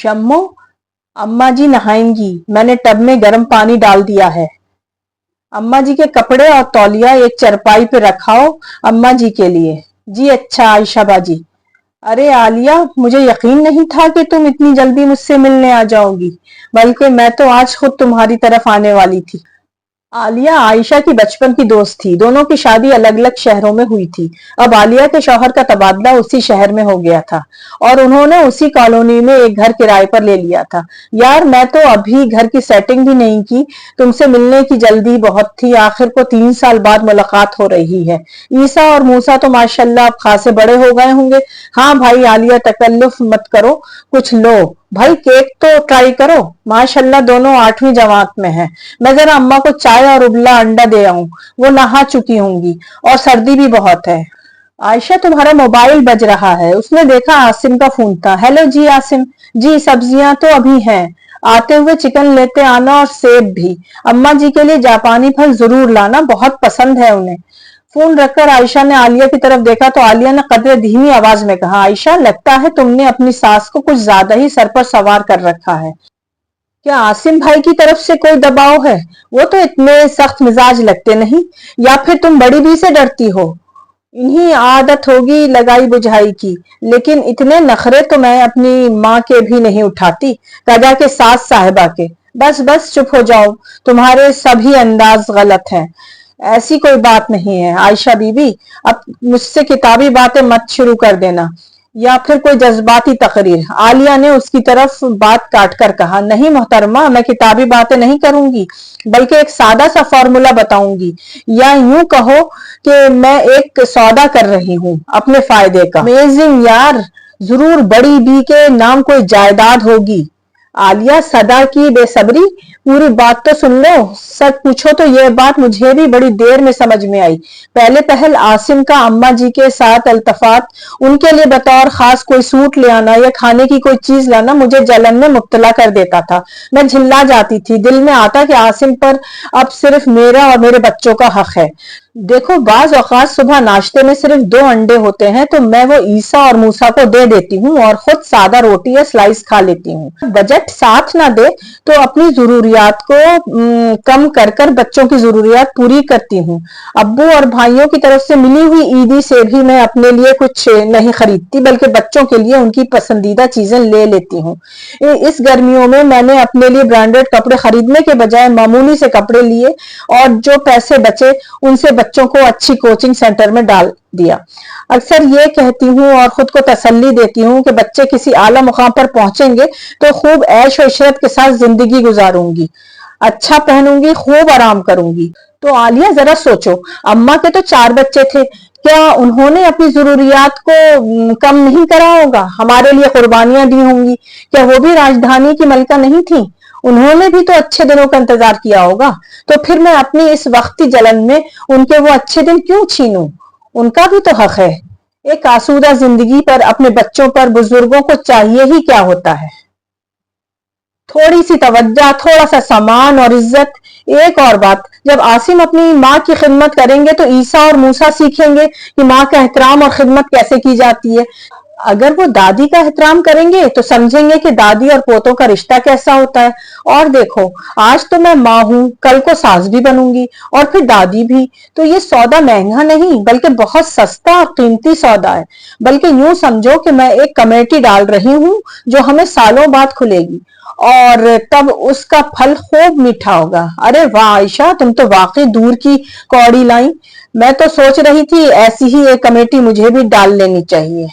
शम्मो, अम्मा जी नहाएंगी, मैंने टब में गर्म पानी डाल दिया है। अम्मा जी के कपड़े और तौलिया एक चरपाई पे रखाओ, अम्मा जी के लिए। जी अच्छा आयशा बाजी। अरे आलिया, मुझे यकीन नहीं था कि तुम इतनी जल्दी मुझसे मिलने आ जाओगी, बल्कि मैं तो आज खुद तुम्हारी तरफ आने वाली थी। आलिया आयशा की बचपन की दोस्त थी। दोनों की शादी अलग अलग शहरों में हुई थी। अब आलिया के शौहर का तबादला उसी शहर में हो गया था और उन्होंने उसी कॉलोनी में एक घर किराए पर ले लिया था। यार, मैं तो अभी घर की सेटिंग भी नहीं की, तुमसे मिलने की जल्दी बहुत थी। आखिर को 3 साल बाद मुलाकात हो रही है। ईसा और मूसा तो माशाल्लाह अब खासे बड़े हो गए होंगे। हाँ भाई आलिया, तकल्लुफ मत करो, कुछ लो भाई, केक तो ट्राई करो। माशाल्लाह दोनों 8वीं जमात में हैं। मैं जरा अम्मा को चाय और उबला अंडा दे आऊं, वो नहा चुकी होंगी और सर्दी भी बहुत है। आयशा, तुम्हारा मोबाइल बज रहा है। उसने देखा आसिम का फोन था। हेलो जी आसिम जी, सब्जियां तो अभी हैं, आते हुए चिकन लेते आना और सेब भी। अम्मा जी के लिए जापानी फल जरूर लाना, बहुत पसंद है उन्हें। फोन रखकर आयशा ने आलिया की तरफ देखा तो आलिया ने कदरे धीमी आवाज में कहा, आयशा, लगता है तुमने अपनी सास को कुछ ज्यादा ही सर पर सवार कर रखा है। क्या आसिम भाई की तरफ से कोई दबाव है? वो तो इतने सख्त मिजाज लगते नहीं। या फिर तुम बड़ी बी से डरती हो? इन्हीं आदत होगी लगाई बुझाई की, लेकिन इतने नखरे तो मैं अपनी माँ के भी नहीं उठाती, कदा के सास साहिबा के। बस बस चुप हो जाओ, तुम्हारे सभी अंदाज गलत हैं। ऐसी कोई बात नहीं है आयशा बीबी, अब मुझसे किताबी बातें मत शुरू कर देना, या फिर कोई जज्बाती तकरीर। आलिया ने उसकी तरफ बात काट कर कहा, नहीं मोहतरमा, मैं किताबी बातें नहीं करूंगी, बल्कि एक सादा सा फॉर्मूला बताऊंगी, या यूं कहो कि मैं एक सौदा कर रही हूँ अपने फायदे का। अमेजिंग यार, जरूर बड़ी बी के नाम कोई जायदाद होगी। आलिया, सदा की बेसब्री, पूरी बात तो सुन लो। सच पूछो तो यह बात मुझे भी बड़ी देर में समझ में आई। पहले पहल आसिम का अम्मा जी के साथ अल्तफात, उनके लिए बतौर खास कोई सूट ले आना या खाने की कोई चीज लाना मुझे जलन में मुब्तला कर देता था। मैं झिल्ला जाती थी। दिल में आता कि आसिम पर अब सिर्फ मेरा और मेरे बच्चों का हक है। देखो, बाज औकात सुबह नाश्ते में सिर्फ 2 अंडे होते हैं तो मैं वो ईसा और मूसा को दे देती हूँ और खुद सादा रोटी या स्लाइस खा लेती हूँ। बजट साथ ना दे तो अपनी जरूरियात को कम कर कर बच्चों की जरूरियात पूरी करती हूँ। अब्बू और भाइयों की तरफ से मिली हुई ईदी से भी मैं अपने लिए कुछ नहीं खरीदती, बल्कि बच्चों के लिए उनकी पसंदीदा चीजें ले लेती हूँ। इस गर्मियों में मैंने अपने लिए ब्रांडेड कपड़े खरीदने के बजाय मामूली से कपड़े लिए और जो पैसे बचे उनसे बच्चों को अच्छी कोचिंग सेंटर में डाल दिया। अक्सर ये कहती हूँ और खुद को तसल्ली देती हूँ कि बच्चे किसी आला मुकाम पर पहुंचेंगे तो खूब ऐश और इशरत के साथ जिंदगी गुजारूंगी, अच्छा पहनूंगी, खूब आराम करूंगी। तो आलिया, जरा सोचो, अम्मा के तो 4 बच्चे थे, क्या उन्होंने अपनी जरूरियात को कम नहीं करा होगा? हमारे लिए कुर्बानियां दी होंगी। क्या वो भी राजधानी की मलका नहीं थी? उन्होंने भी तो अच्छे दिनों का इंतजार किया होगा। तो फिर मैं अपनी इस वक्ती जलन में उनके वो अच्छे दिन क्यों छीनूं? उनका भी तो हक है। एक आसूदा जिंदगी पर अपने बच्चों पर बुजुर्गों को चाहिए ही क्या होता है? थोड़ी सी तवज्जो, थोड़ा सा सामान और इज्जत। एक और बात, जब आसिम अपनी माँ की खिदमत करेंगे तो ईसा और मूसा सीखेंगे कि माँ का एहतराम और खिदमत कैसे की जाती है। अगर वो दादी का एहतराम करेंगे तो समझेंगे कि दादी और पोतों का रिश्ता कैसा होता है। और देखो, आज तो मैं माँ हूं, कल को सास भी बनूंगी और फिर दादी भी। तो ये सौदा महंगा नहीं, बल्कि बहुत सस्ता और कीमती सौदा है। बल्कि यूं समझो कि मैं एक कमेटी डाल रही हूँ जो हमें सालों बाद खुलेगी और तब उसका फल खूब मीठा होगा। अरे वाह आयशा, तुम तो वाकई दूर की कौड़ी लाई। मैं तो सोच रही थी ऐसी ही एक कमेटी मुझे भी डाल लेनी चाहिए।